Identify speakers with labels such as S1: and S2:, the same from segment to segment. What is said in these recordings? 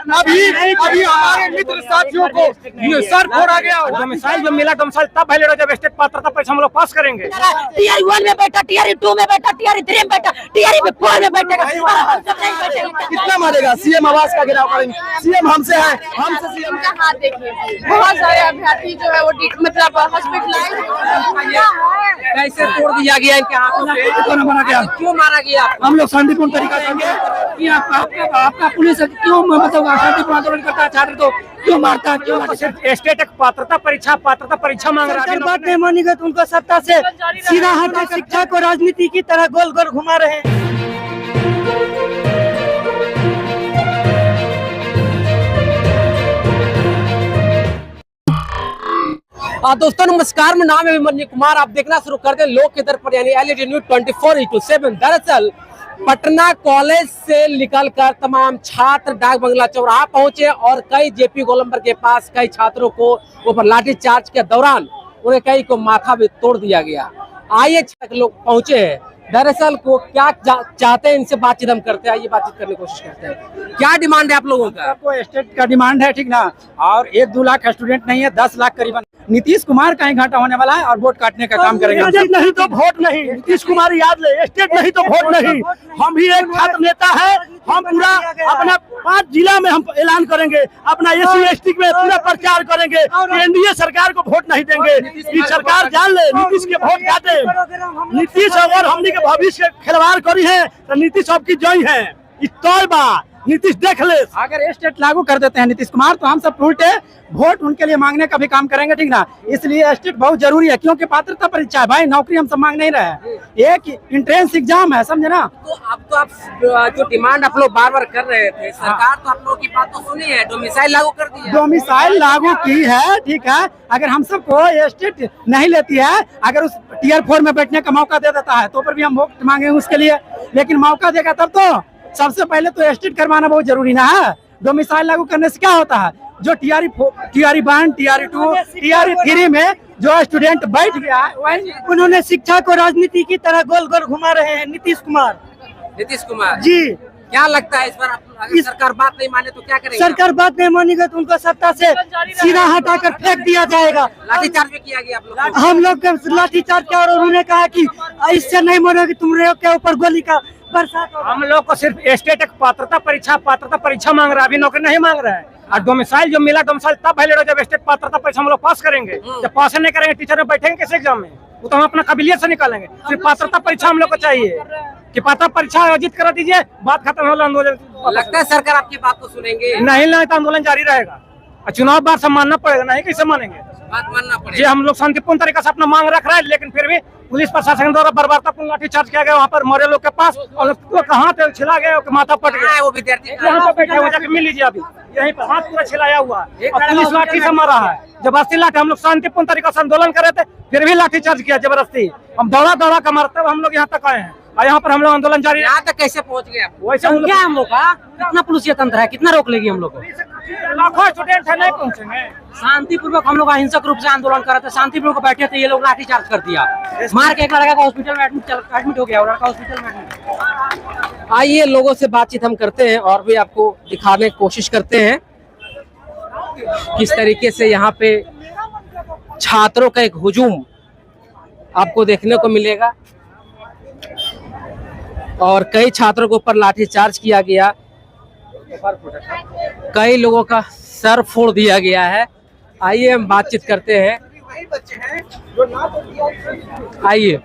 S1: अभी हमारे मित्र साथियों को सर फोड़ा गया। डोमिसाइल जो मिला डोमिसाइल तब वैलिड हो जब स्टेट पात्रता परीक्षा हम लोग पास करेंगे।
S2: टीआरई 1 में बैठा, टीआरई 2 में बैठा, टीआरई 3 में बैठा, टीआरई 4 में बैठेगा।
S3: कितना मारेगा? सीएम आवास का गिराव करेंगे। सीएम हमसे है, हमसे सीएम
S4: का हाथ देखिए, बहुत सारे अभ्यर्थी जो है वो मतलब हॉस्पिटलाइज।
S5: कैसे तोड़ दिया गया इनके हाथों से?
S3: मारा गया।
S5: क्यों मारा गया?
S3: हम लोग शांतिपूर्ण तरीका से आपका पुलिस क्यों मतलब शांतिपूर्ण आंदोलन करता है? छात्र तो क्यों मारता है? क्यों
S1: सिर्फ स्टेट पात्रता परीक्षा मांग रहा है।
S2: बात नहीं मानेगा तो उनको सत्ता से सीधा हटा शिक्षा को राजनीति की तरह गोल गोल घुमा रहे हैं।
S5: दोस्तों नमस्कार, मेरा नाम है अभिमन्यु कुमार। आप देखना शुरू कर दें लोक के दर पर यानी एलईडी न्यूज 24/7। दरअसल पटना कॉलेज से निकलकर तमाम छात्र डाक बंगला चौराहा पहुंचे और कई जेपी गोलंबर के पास कई छात्रों को ऊपर लाठीचार्ज के दौरान उन्हें कई को माथा भी तोड़ दिया गया। आइए लोग पहुंचे हैं, दरअसल को क्या चाहते हैं इनसे बातचीत हम करते हैं। आइए बातचीत करने की कोशिश करते हैं। क्या डिमांड है आप लोगों का?
S3: आपको स्टेट का डिमांड है, ठीक ना? और 1-2 लाख स्टूडेंट नहीं है, 10 लाख करीबन। नीतीश कुमार का ही घाटा होने वाला है और वोट काटने का काम करेंगे।
S1: नहीं तो वोट नहीं, नीतीश कुमार याद ले, स्टेट नहीं तो वोट नहीं। हम भी एक छात्र नेता है, हम पूरा अपना 5 जिला में हम ऐलान करेंगे, अपना SC/ST में पूरा प्रचार करेंगे। एनडीए सरकार को वोट नहीं देंगे। ये सरकार जान ले, नीतीश के वोट काटे। नीतीश अगर हमने के भविष्य खिलवाड़ करी है तो नीतीश आपकी जय है। नीतीश देख ले,
S3: अगर स्टेट लागू कर देते हैं नीतीश कुमार तो हम सब उल्टे वोट उनके लिए मांगने का भी काम करेंगे, ठीक ना? इसलिए स्टेट बहुत जरूरी है, क्योंकि पात्रता परीक्षा है भाई, नौकरी हम सब मांग नहीं रहे हैं। एक एंट्रेंस एग्जाम है, समझे ना?
S5: तो अब आप जो डिमांड आप लोग बार बार कर रहे थे, सरकार तो आप लोगों की बात तो सुनी है, डोमिसाइल लागू कर दी है।
S3: डोमिसाइल लागू की है, ठीक है। अगर हम सबको स्टेट नहीं लेती है, अगर उस टियर 4 में बैठने का मौका दे देता है तो फिर भी हम वोट मांगेंगे उसके लिए। लेकिन मौका देगा तब तो सबसे पहले तो स्टेट करवाना बहुत जरूरी ना है। डोमिसाइल लागू करने से क्या होता है? जो टीआरई 1, टीआरई 2, टीआरई 3 में जो स्टूडेंट बैठ गया है, वही
S2: उन्होंने शिक्षा को राजनीति की तरह गोल गोल घुमा रहे हैं नीतीश कुमार
S5: जी। क्या लगता है इस बार अगर सरकार बात नहीं माने तो क्या करेंगे?
S2: सरकार बात नहीं मानेगा तो उनको सत्ता से सीधा हटाकर फेंक दिया जाएगा।
S5: लाठीचार्ज भी किया गया आप लोग?
S2: हम लोग का लाठीचार्ज किया और उन्होंने कहा कि इससे नहीं मानोगे तुम के ऊपर गोली का बरसात।
S1: हम लोग को सिर्फ स्टेट पात्रता परीक्षा मांग रहा है, अभी नौकरी नहीं मांग रहा है। और डोमिसाइल जो मिला डोमिसाइल तब वैलिड हो जब स्टेट पात्रता परीक्षा हम लोग पास करेंगे। जब पास नहीं करेंगे टीचर में बैठेंगे किस एग्जाम में? वो तो हम अपना काबिलियत से निकालेंगे। सिर्फ पात्रता परीक्षा हम लोग को चाहिए कि पात्रता परीक्षा आयोजित करा दीजिए, बात खत्म हो। आंदोलन
S5: लगता है सरकार आपकी बात को सुनेंगे?
S1: नहीं तो आंदोलन जारी रहेगा और चुनाव बार से मानना पड़ेगा, नहीं कैसे मानेंगे?
S5: बात मानना पड़ेगा
S1: जी। हम लोग शांतिपूर्ण तरीके से अपना मांग रख रहे हैं, लेकिन फिर भी पुलिस प्रशासन द्वारा बर्बरतापूर्ण लाठीचार्ज किया गया वहाँ पर मरे लोग के पास। और कहाँ पे छिला गया, माथा पट गया।
S5: वो विद्यार्थी
S1: यहाँ पे बैठे हुए, जाके मिल लीजिए अभी, यहीं पर हाथ पूरा छिलाया हुआ है और पुलिस लाठी से मारा है। जबरदस्ती लाठी, हम लोग शांतिपूर्ण तरीके से आंदोलन कर रहे थे, फिर भी लाठीचार्ज किया जबरदस्ती। हम दौड़ा कर मारते हुए हम लोग यहाँ तक आए हैं और यहाँ पर हम लोग आंदोलन जारी।
S5: यहाँ तक कैसे पहुँच गए आप?
S1: वैसे
S2: क्या हम लोग का कितना पुलिस तंत्र है, कितना रोक लेगी हम लोग को?
S1: लाखों स्टूडेंट है, नहीं पहुँचेंगे।
S2: शांतिपूर्वक हम लोग अहिंसक रूप से आंदोलन कर रहे थे, शांतिपूर्वक बैठे थे, ये लोग लाठीचार्ज कर दिया, मार के एक लड़का का हॉस्पिटल में एडमिट हो गया, लड़का हॉस्पिटल में एडमिट।
S5: आइए लोगों से बातचीत हम करते हैं और भी आपको दिखाने की कोशिश करते हैं किस तरीके से यहाँ पे छात्रों का एक हुजूम आपको देखने को मिलेगा और कई छात्रों के ऊपर लाठीचार्ज किया गया, कई लोगों का सर फोड़ दिया गया है। आइए हम बातचीत करते हैं, आइए।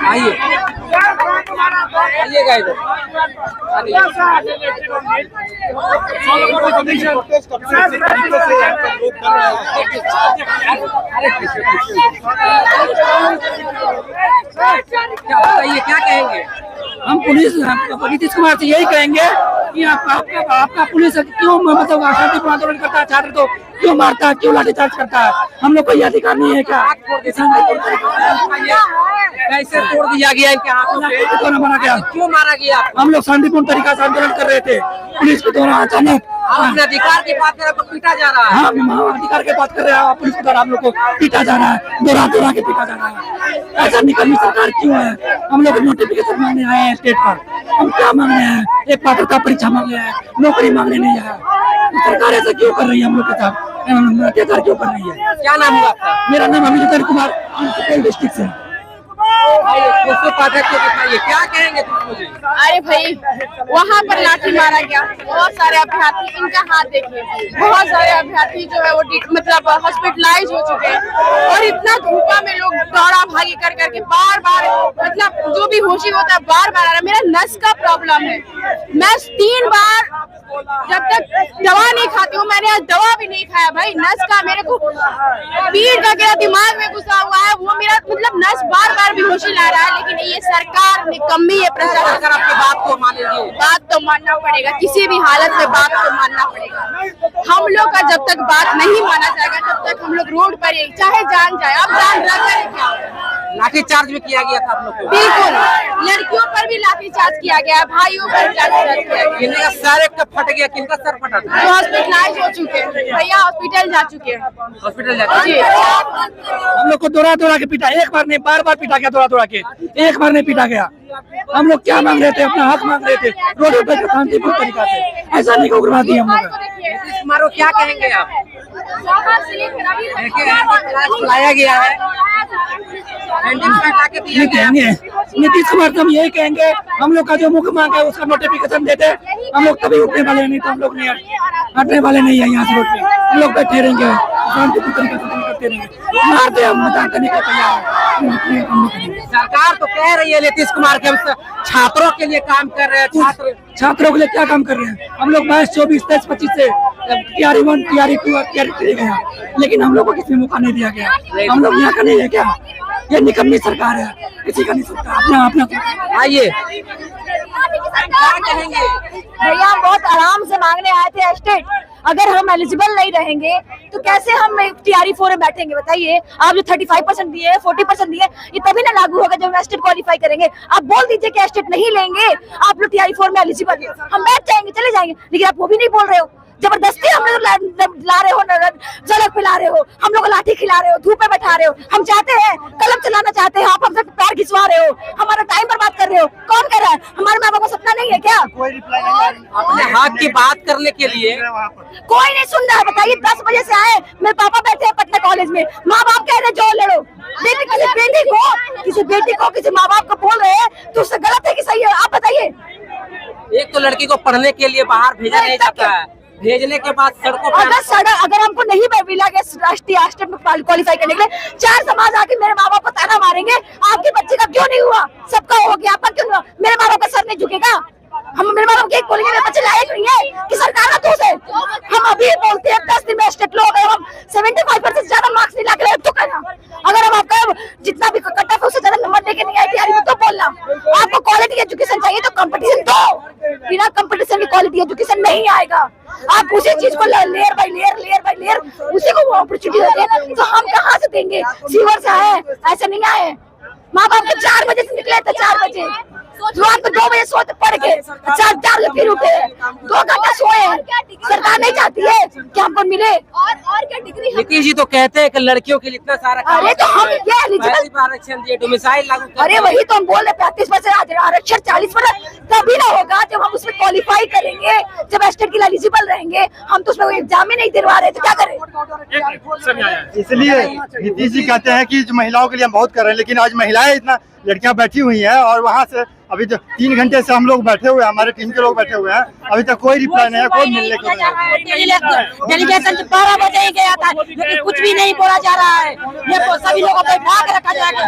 S5: आइए आइएगा इधर। क्या बताइए, क्या कहेंगे?
S3: हम पुलिस नीतीश कुमार से यही कहेंगे कि आपका पुलिस क्यों मतलब शांतिपूर्ण आंदोलन करता है, छात्र तो क्यों मारता है, क्यों लाठीचार्ज करता है? हम लोग को ये अधिकार नहीं है क्या?
S5: कैसे तोड़ दिया गया इनके हाथों से?
S3: क्यों मारा गया?
S5: क्यों मारा गया?
S3: हम लोग शांतिपूर्ण तरीका से आंदोलन कर रहे थे, पुलिस के द्वारा अचानक
S5: आप अपने अधिकार की बात कर रहे हो, पीटा जा रहा है।
S3: हम अधिकार के बात कर रहे हैं, पुलिस के द्वारा हम लोग को पीटा जा रहा है, दोहरा के पीटा जा रहा है। ऐसा निकलनी सरकार क्यों है? हम लोग नोटिफिकेशन मांगने आए हैं स्टेट पर, हम क्या मांग रहे हैं? एक पात्रता परीक्षा मांग रहे हैं, नौकरी मांगने नहीं आया। सरकार ऐसा क्यों कर रही है? हम लोग के साथ अत्याचार क्यों कर रही है?
S5: क्या नाम हुआ आपका?
S3: मेरा नाम अमित कुमार, डिस्ट्रिक्ट से।
S5: क्या कहेंगे तुम मुझे?
S4: अरे भाई वहाँ पर लाठी मारा गया, बहुत सारे अभ्यर्थी, इनका हाथ देखिए, बहुत सारे अभ्यर्थी जो है वो मतलब हॉस्पिटलाइज हो चुके हैं और इतना धूपा में लोग दौड़ा भागी कर करके बार बार मतलब जो भी होशी होता है बार बार आ रहा है। मेरा नस का प्रॉब्लम है, मैं 3 बार जब तक दवा नहीं खाती हूँ, मैंने आज दवा भी नहीं खाया भाई। नस का मेरे को पीठ का क्या दिमाग में घुसा हुआ है, वो मेरा मतलब नस बार बार बेहोशी ला रहा है। लेकिन ये सरकार निकम्मी है, प्रशासन
S5: आपकी बात को मानेंगे?
S4: बात तो मानना पड़ेगा, किसी भी हालत में बात तो मानना पड़ेगा। हम लोग का जब तक बात नहीं माना जाएगा तब तक हम लोग रोड पर ही चाहे जान जाए। अब जान क्या
S5: लाठीचार्ज भी किया गया था आप लोग को?
S4: बिल्कुल, लड़कियों पर भी लाठीचार्ज किया गया, भाइयों पर भी लाठीचार्ज किया गया।
S5: किन्हीं का सर एक फट गया, किनका सर फटा था?
S4: जो हॉस्पिटलाइज हो चुके हैं भैया, हॉस्पिटल जा चुके हैं।
S5: हॉस्पिटल जाते
S4: जी
S3: हम लोग को दोहरा के पीटा, एक बार नहीं बार बार पीटा गया, दोहरा के एक बार नहीं पीटा गया। हम लोग क्या मांग रहे थे? अपना हक मांग रहे थे, रोड पे शांतिपूर्ण तरीका से, ऐसा नहीं उग्रवाद दिया हम लोग।
S4: देखिए
S5: मारो, क्या कहेंगे आप? लाया गया है,
S3: ये कहेंगे नीतीश कुमार से हम यही कहेंगे, हम लोग का जो मुख्य मांग है उसका नोटिफिकेशन देते, हम लोग कभी उठने वाले नहीं, तो हम लोग नहीं हटने वाले नहीं है यहाँ से रोड पे। हम लोग बैठे रहेंगे, शांतिपूर्ण तरीके से करते रहेंगे, मारते हम मजाक करने का तैयार है।
S5: सरकार तो कह रही है नीतीश कुमार के हम छात्रों के लिए काम कर रहे हैं।
S3: छात्रों के लिए क्या काम कर रहे हैं? हम लोग 22, 24, 23, 25 से TRE 1, TRE 2 और TRE 3 गया, लेकिन हम लोग को किसी मौका नहीं दिया गया। हम लोग यहाँ का नहीं है क्या? ये निकम्मी सरकार है, किसी का नहीं सकता। अपना
S5: आइए,
S6: क्या कहेंगे भैया? हम बहुत आराम से मांगने आए थे एस्टेट, अगर हम एलिजिबल नहीं रहेंगे तो कैसे हम TRE 4 में बैठेंगे बताइए? आप जो 35% दिए, 40% दिए, ये तभी ना लागू होगा जब हम एस्टेट क्वालिफाई करेंगे। आप बोल दीजिए कि एस्टेट नहीं लेंगे, आप लोग TRE 4 में एलिजिबल है, हम बैठ जाएंगे, चले जाएंगे, लेकिन आप वो भी नहीं बोल रहे हो। जबरदस्ती हम लोग ला रहे हो, सड़क पे ला रहे हो, हम लोग लाठी खिला रहे हो, धूप में बैठा रहे हो। हम चाहते हैं कलम चलाना चाहते हैं, आप हमसे पैर खिंचवा रहे हो, हमारा टाइम बर्बाद कर रहे हो। कौन कर रहा है? हमारे माँ बाप को सपना नहीं है क्या?
S5: अपने हक की बात करने के लिए
S6: कोई नहीं सुन रहा है। बताइए 10 बजे से आए, मेरे पापा बैठे हैं पटना कॉलेज में, माँ बाप कह रहे हैं जो लड़ो। बेटी किसी बेटी को किसी माँ बाप को बोल रहे हैं तो उससे गलत है कि सही है? आप बताइए।
S5: एक तो लड़की को पढ़ने के लिए बाहर भेजा नहीं जाता है, भेजने के बाद सड़कों पर
S6: अगर हमको नहीं मिला गया राष्ट्रीय एस्टेट में क्वालिफाई करने के लिए, 4 समाज आके मेरे माँ बाप को ताना मारेंगे, आपके बच्चे का क्यों नहीं हुआ? सबका हो गया, आपका क्यों नहीं हुआ? मेरे माँ बाप का सर नहीं झुकेगा? हम मेरे माँ बाप के बोलेंगे मेरे बच्चे लायक नहीं है कि सरकार का दोष है? हम अभी बोलते हैं 10 दिन में एस्टेट लो, अगर हम 75% से ज्यादा मार्क्स नहीं लाके तो कहना, अगर हम आपका जितना भी कट ऑफ उससे ज्यादा नंबर लेके नहीं आए TRE में तो बोलना। आपको क्वालिटी एजुकेशन चाहिए तो कंपटीशन दो, बिना कंपटीशन की क्वालिटी एजुकेशन नहीं आएगा। आप उसी चीज को लेयर बाय लेयर उसी को अपॉर्चुनिटी देते हैं, तो हम कहाँ से देंगे? सीवर से आए, ऐसे नहीं आए। माँ बाप के 4 बजे से निकले थे, 4 बजे रात को 2 बजे सोते पड़ के 4 बजे फिर उठे, 2 घंटा सोए। सरकार नहीं चाहती है कि हमको मिले। और क्या डिग्री?
S5: नीतीश जी तो कहते हैं कि लड़कियों के लिए इतना सारा काम
S6: अरे तो हम ये एलिजिबल
S5: आरक्षण दिए, डोमिसाइल लागू कर
S6: अरे वही तो हम बोल रहे 35% आरक्षण 40% तभी ना होगा जब हम उसमें क्वालिफाई करेंगे, जब एस्टेट के लिए एलिजिबल रहेंगे। हम तो उसमें एग्जाम ही नहीं दिलवा रहे, तो क्या करें?
S7: इसलिए नीतीश जी कहते हैं कि महिलाओं के लिए हम बहुत कर रहे हैं, लेकिन आज महिलाएं इतना लड़कियां बैठी हुई हैं और वहाँ से अभी जो 3 घंटे से हम लोग बैठे हुए हैं, हमारे टीम के लोग बैठे हुए हैं, अभी तक कोई रिप्लाई नहीं है, कोई मिलने को नहीं।
S6: डेलीगेशन 12 बजे ही गया था, लेकिन कुछ भी नहीं बोला जा रहा है। ये तो सभी लोगों को बैठा के रखा जाएगा।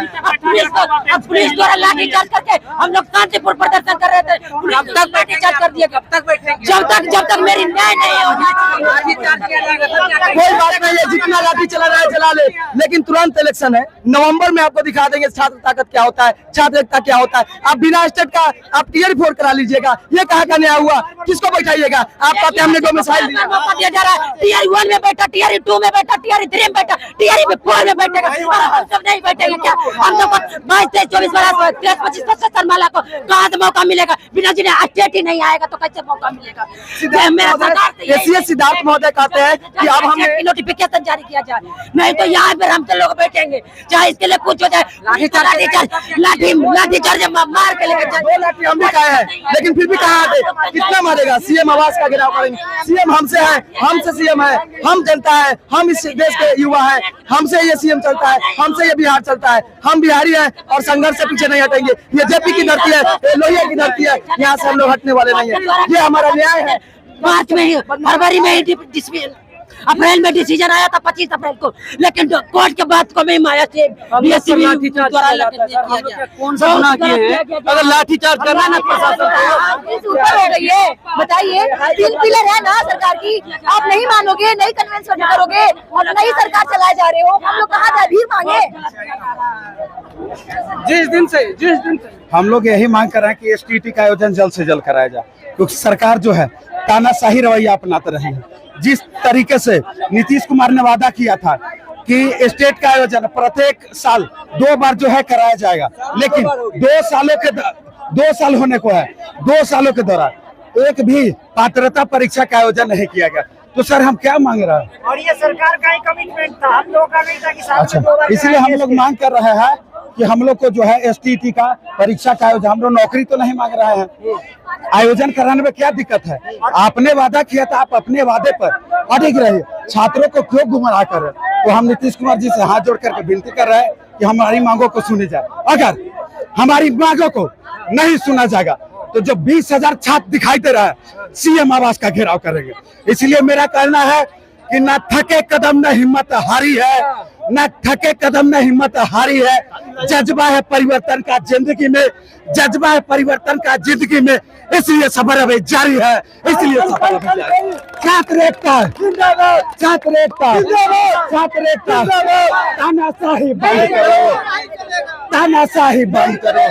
S6: अब पुलिस द्वारा लाठीचार्ज करके हम लोग शांतिपूर्ण प्रदर्शन कर रहे कहते जब तक लाठीचार्ज कर दिया,
S5: कब तक बैठेंगे?
S6: जब तक मेरी न्याय नहीं होगा।
S5: लाठीचार्ज किया जाएगा।
S1: कोई बात नहीं है, जितना लाठी चला रहा है चला ले, लेकिन तुरंत इलेक्शन है। नवंबर में आपको दिखा देंगे छात्र ताकत क्या होता है, छात्र एकता क्या होता है। आप बिना स्टेट का आप टीयर 4 करा लीजिएगा, ये कहाँ का न्याय हुआ? किसको बैठाइएगा? आप कहते हैं हमने डोमिसाइल दिया।
S6: मौका दिया जा रहा है, टीयर 1 में बैठा, टीयर 2 में बैठा, टीयर 3 में बैठा, टीयर 4 में बैठेगा, और हम सब नहीं बैठेंगे क्या? हम लोग को 22, 23, 24 बरस, 23, 25, 75 माला को कहाँ से मौका मिलेगा? बिना जिन्हें स्टेट ही नहीं आएगा तो कैसे मौका मिलेगा? मेरा सरकार से यही
S1: सिद्धार्थ महोदय कहते हैं कि अब हम
S6: नोटिफिकेशन जारी किया जाए, नहीं तो यहाँ पर हम तो लोग बैठेंगे, चाहे इसके लिए कुछ हो जाए। लाठीचार्ज मार के लेकर जाए।
S1: 2 लाठी हम भी खाए हैं, लेकिन फिर भी कहाँ आते? कितना मारेगा? सीएम आवास का घेराव करेंगे। सीएम हमसे है, हमसे सीएम है, हम जनता है, हम इस देश के युवा है, हमसे ये सीएम चलता है, हमसे ये बिहार चलता है। हम बिहारी हैं और संघर्ष से पीछे नहीं हटेंगे। ये जेपी की धरती है, ये लोहिया की धरती है, यहाँ से हम लोग हटने वाले नहीं है। ये हमारा न्याय है।
S6: मार्च में ही, फरवरी में ही, अप्रैल में डिसीजन आया था 25 अप्रैल को, लेकिन कोर्ट के बाद को में माया से
S1: कौन सा गुनाह किए हैं? अगर लाठीचार्ज करना ना प्रशासन
S6: ऊपर हो गई है, बताइए। 3 पिलर है ना सरकार की, आप नहीं मानोगे, नहीं कन्विंस करोगे और नई सरकार चलाए जा रहे हो। हम लोग कहाँ जाए? भीख मांगे।
S5: जिस दिन से
S3: हम लोग यही मांग कर रहे हैं कि एसटीटी का आयोजन जल्द से जल्द कराया जाए, क्योंकि सरकार जो है तानाशाही रवैया अपनाते रहे हैं। जिस तरीके से नीतीश कुमार ने वादा किया था कि स्टेट का आयोजन प्रत्येक साल 2 बार जो है कराया जाएगा, लेकिन 2 साल होने को है, 2 सालों के दौरान एक भी पात्रता परीक्षा का आयोजन नहीं किया गया। तो सर हम क्या मांग रहे हैं?
S2: और ये सरकार का ही कमिटमेंट था, हम लोगों का नहीं था कि साल में 2
S3: अच्छा,
S2: बार
S3: इसलिए हम लोग मांग कर रहे हैं कि हम लोग को जो है एसटीटी का परीक्षा का आयोजन, हम लोग नौकरी तो नहीं मांग रहे हैं, आयोजन कराने में क्या दिक्कत है? आपने वादा किया था, आप अपने वादे पर अडिग रहे, छात्रों को क्यों गुमराह कर रहे हैं? तो हम नीतीश कुमार जी से हाथ जोड़ करके विनती कर रहे हैं कि हमारी मांगों को सुनी जाए। अगर हमारी मांगों को नहीं सुना जाएगा तो जो 20,000 छात्र दिखाई दे रहा है, सीएम आवास का घेराव करेंगे। इसलिए मेरा कहना है कि न थके कदम न हिम्मत हारी है, न थके कदम न हिम्मत हारी है। जज्बा है परिवर्तन का जिंदगी में, जज्बा है परिवर्तन का जिंदगी में, इसलिए सफर अभी जारी है, इसलिए सफर अभी जारी है। छात्र एकता, छात्र एकता, छात्र एकता, तानाशाही बंद करो, तानाशाही बंद करो,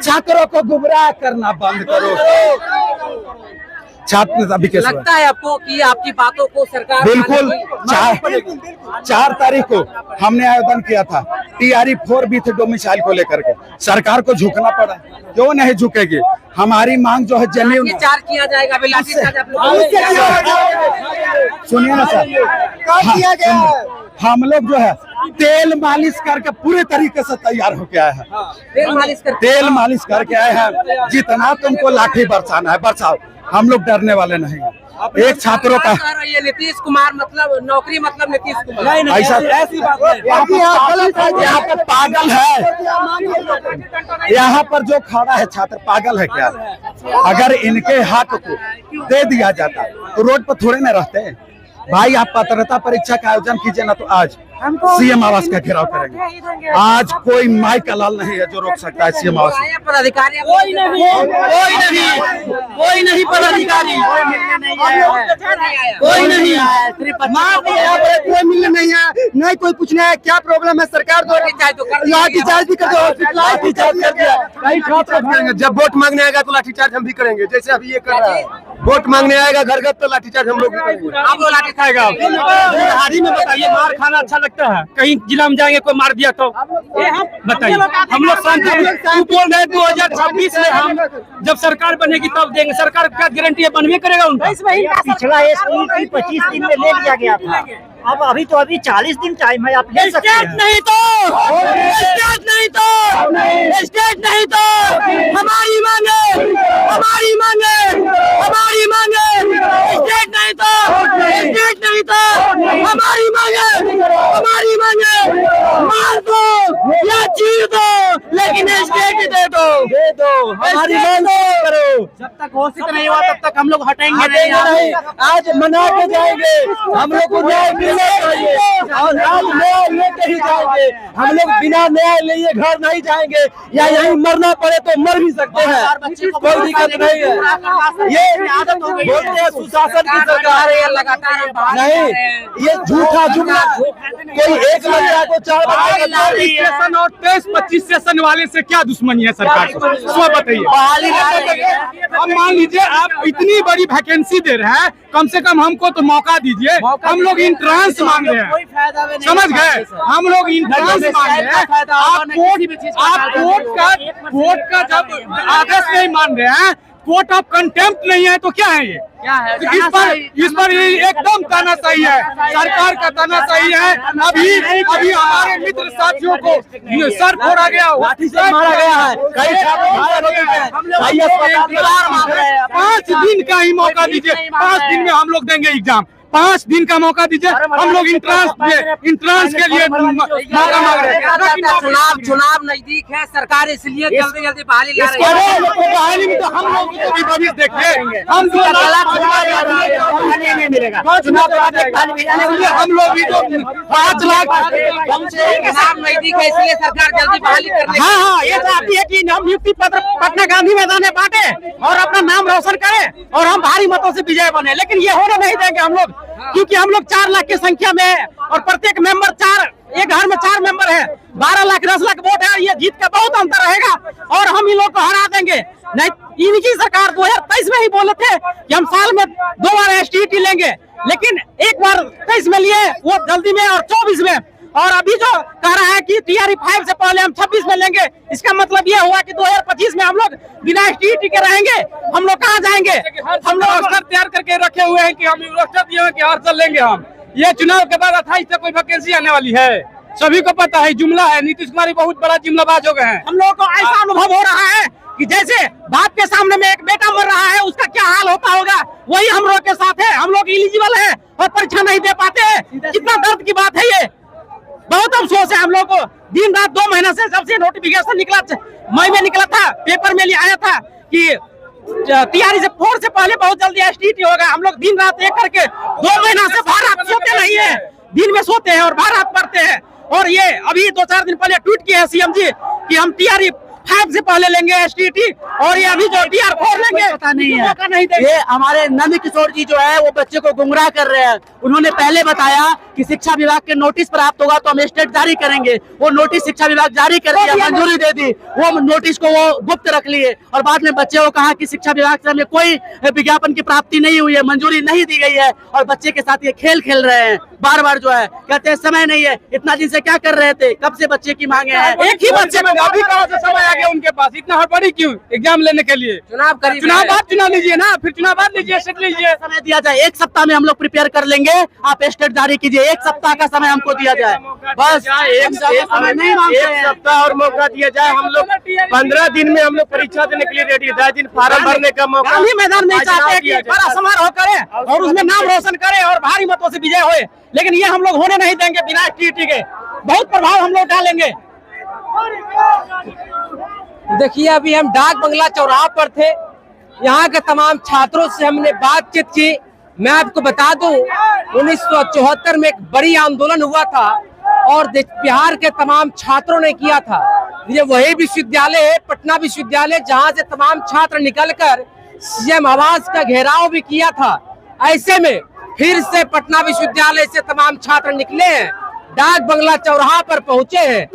S3: छात्रों को गुमराह करना बंद करो। छात्र अभी कैसे
S5: लगता है आपको कि आपकी बातों को सरकार
S3: बिल्कुल 4 तारीख को हमने आयोजन किया था टीआरई 4 विथ डोमिसाइल को लेकर के, सरकार को झुकना पड़ा। क्यों नहीं झुकेगी? हमारी मांग जो है जेन्युइन है।
S5: लाठीचार्ज किया जाएगा, अभी लाठीचार्ज आप लोग
S3: सुनिए ना सर, हम लोग जो है तेल मालिश करके पूरे तरीके से तैयार होके आए हैं। तेल मालिश करके आए हैं। जितना तुमको लाठी बरसाना है बरसाओ, हम लोग डरने वाले नहीं हैं। एक छात्रों का
S5: ये नीतीश कुमार मतलब नौकरी मतलब नीतीश कुमार
S3: ऐसा ऐसी बात है। यहाँ पर पागल है, यहाँ पर जो खड़ा है छात्र पागल है क्या? अगर इनके हक को दे दिया जाता तो रोड पर थोड़े न रहते। भाई आप पात्रता परीक्षा का आयोजन कीजिए ना, तो आज सीएम आवास का घेराव करेंगे। आज कोई माई का लाल नहीं है जो रोक सकता है सीएम आवास।
S5: पदाधिकारी
S1: कोई नहीं पदाधिकारी, कोई नहीं, कोई मिलने नहीं है, नहीं कोई पूछने है क्या प्रॉब्लम है। सरकार दो लाठीचार्ज भी कर दो, लाठीचार्ज कर दिया। कई छात्र करेंगे, जब वोट मांगने आएगा तो लाठीचार्ज हम भी करेंगे, जैसे अभी ये कर रहा है। वोट मांगने आएगा घर घर तो लाठीचार्ज हम लोग भी करेंगे।
S5: आप लोग लाठी खाएगा?
S1: बिहारी में बताइए मार खाना अच्छा लगता है? कहीं जिला में जाएंगे कोई मार दिया तो बताइए। हम लोग शांति बोल रहे 2026 में हम जब सरकार बनेगी तब देंगे। सरकार क्या गारंटी है बनवे करेगा उनका?
S2: पिछला स्कूल की 25 दिन में ले लिया गया था, अब अभी 40 दिन टाइम है, आप ले सकते हैं।
S1: नहीं तो स्टेट नहीं तो स्टेट नहीं तो हमारी मांगे, हमारी मांगे, हमारी मांगे। स्टेट नहीं तो स्टेट नहीं तो हमारी मांगे, हमारी मांगे। मार दो या चीर दो, लेकिन स्टेट दे दो, हमारी मांग करो।
S2: जब तक घोषित नहीं हुआ तब तक हम लोग हटेंगे
S1: हटेंगे नहीं, आज मना के जाएंगे। हम लोग को न्याय मिलना चाहिए और आज न्याय लेके ही जाएंगे। हम लोग बिना न्याय लिए घर नहीं जाएंगे, या यहीं मरना पड़े तो मर भी सकते हैं, कोई दिक्कत नहीं है। ये आदत हो गई है सुशासन की सरकार है,
S2: लगातार
S1: नहीं, ये झूठा जुमला। कोई एक लड़का को 4
S8: सेशन और 23-25 सेशन वाले से क्या दुश्मनी है सरकार को, सो बताइए। अब मान लीजिए आप इतनी बड़ी वैकेंसी दे रहे हैं, कम से कम हमको तो मौका दीजिए। हम लोग इंट्रांस मांग रहे हैं, समझ गए, हम लोग इंट्रांस मांग रहे हैं। आप कोर्ट का जब आदेश नहीं मान रहे हैं, कोर्ट ऑफ कंटेम्प्ट नहीं है तो क्या है ये? इस पर एकदम तानाशाही है, सरकार का तानाशाही है। अभी हमारे मित्र साथियों को सर फोड़ा गया,
S1: मारा गया है, कई छात्र
S8: 5 दिन का ही मौका दीजिए, 5 दिन में हम लोग देंगे एग्जाम, 5 दिन का मौका दीजिए। हम लोग इंट्रांस के लिए मौका मांग रहे हैं।
S2: चुनाव नजदीक है, सरकार इसलिए जल्दी बहाली ला रही है।
S8: बहाली में तो हम लोग को भी भविष्य देखिए, हम लोग भी तो 5 लाख
S2: चुनाव नजदीक है इसलिए सरकार जल्दी बहाली कर रही है।
S3: हाँ, ये चाहती है कि हम नियुक्ति पत्र पटना गांधी मैदान में बांटे और अपना नाम रोशन करें और हम भारी मतों से विजय बने, लेकिन ये होने नहीं देंगे हम लोग, क्योंकि हम लोग 4 लाख की संख्या में है और प्रत्येक मेंबर 4, एक घर में 4 मेंबर है, 12 लाख 10 लाख वोट है। ये जीत का बहुत अंतर रहेगा और हम इन लोग को हरा देंगे। नहीं, इनकी सरकार 2023 में ही बोले थे कि हम साल में 2 बार STT लेंगे, लेकिन एक बार 23 में लिए, वो जल्दी में, और 24 में, और अभी जो कह रहा है कि TRE 5 से पहले हम 26 में लेंगे, इसका मतलब ये हुआ कि 2025 में हम लोग बिना STT के रहेंगे। हम लोग कहाँ जाएंगे?
S8: हम लोग अवसर तैयार करके रखे हुए हैं कि हम अवसर दिए हैं कि हर साल लेंगे हम। ये चुनाव के बाद 28 तक कोई वैकेंसी आने वाली है, सभी को पता है, जुमला है। नीतीश कुमार बहुत बड़ा जुमलाबाज हो गए हैं।
S3: हम लोगों को ऐसा अनुभव हो रहा है कि जैसे बाप के सामने में एक बेटा मर रहा है, उसका क्या हाल होता होगा, वही हम लोग के साथ है। हम लोग एलिजिबल है और परीक्षा नहीं दे पाते हैं, कितना दर्द की बात है ये। बहुत अफसोस है हम लोग को। दिन रात 2 महीने से जब से नोटिफिकेशन निकला, मई में निकला था, पेपर में आया था कि TRE से 4 से पहले बहुत जल्दी STT होगा। हम लोग दिन रात एक करके 2 महीना से बाहर रात सोते नहीं है, दिन में सोते हैं और बाहर रात पढ़ते हैं। और ये अभी 2-4 दिन पहले ट्वीट किया है CM जी कि हम TRE 5 से पहले लेंगे STT, और ये अभी जो TR 4 लेंगे
S1: पता नहीं है। ये हमारे नंद किशोर जी जो है वो बच्चे को गुमराह कर रहे हैं। उन्होंने पहले बताया कि शिक्षा विभाग के नोटिस प्राप्त होगा तो हम स्टेट जारी करेंगे। वो नोटिस शिक्षा विभाग जारी कर दिया, मंजूरी दे दी, वो नोटिस को वो गुप्त रख लिए, और बाद में बच्चे को कहा कि शिक्षा विभाग से हमें कोई विज्ञापन की प्राप्ति नहीं हुई है, मंजूरी नहीं दी गई है, और बच्चे के साथ ये खेल खेल रहे हैं। बार बार जो है कहते हैं समय नहीं है। इतना दिन से क्या कर रहे थे, कब से बच्चे की मांगे हैं?
S8: एक ही बच्चे में अभी कहाँ से समय आ गया उनके पास, इतना हड़बड़ी क्यों एग्जाम लेने के लिए?
S2: चुनाव
S8: बाद चुनाव लीजिए ना, फिर चुनाव बाद लीजिए, सेट लीजिए।
S1: समय दिया जाए, 1 सप्ताह में हम लोग प्रिपेयर कर लेंगे, आप स्टेट जारी कीजिए। 1 सप्ताह का समय हमको दिया जाए, बस एक सप्ताह और मौका दिया जाए। हम लोग 15 दिन में हम लोग परीक्षा देने के लिए रेडी है। 10 दिन फॉर्म भरने का मौका।
S3: गांधी मैदान में चाहते हैं कि बड़ा समारोह करें और उसमें नाम रोशन करें और भारी मतों से विजय होए, लेकिन ये हम लोग होने नहीं देंगे। बिना STT के बहुत प्रभाव हम लोग डालेंगे।
S5: देखिए, अभी हम डाक बंगला चौराहा पर थे, यहाँ के तमाम छात्रों से हमने बातचीत की। मैं आपको बता दूं, 1974 में एक बड़ी आंदोलन हुआ था और बिहार के तमाम छात्रों ने किया था। ये वही विश्वविद्यालय है, पटना विश्वविद्यालय, जहाँ से तमाम छात्र निकलकर CM आवास का घेराव भी किया था। ऐसे में फिर से पटना विश्वविद्यालय से तमाम छात्र निकले हैं, डाक बंगला चौराहा पर पहुंचे हैं।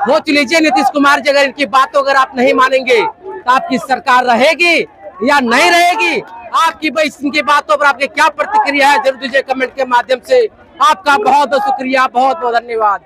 S5: सोच लीजिए नीतीश कुमार जी, अगर इनकी बातों अगर आप नहीं मानेंगे तो आपकी सरकार रहेगी या नहीं रहेगी? आपकी इनकी बातों पर आपकी क्या प्रतिक्रिया है, जरूर दीजिए कमेंट के माध्यम से। आपका बहुत बहुत शुक्रिया, बहुत बहुत धन्यवाद।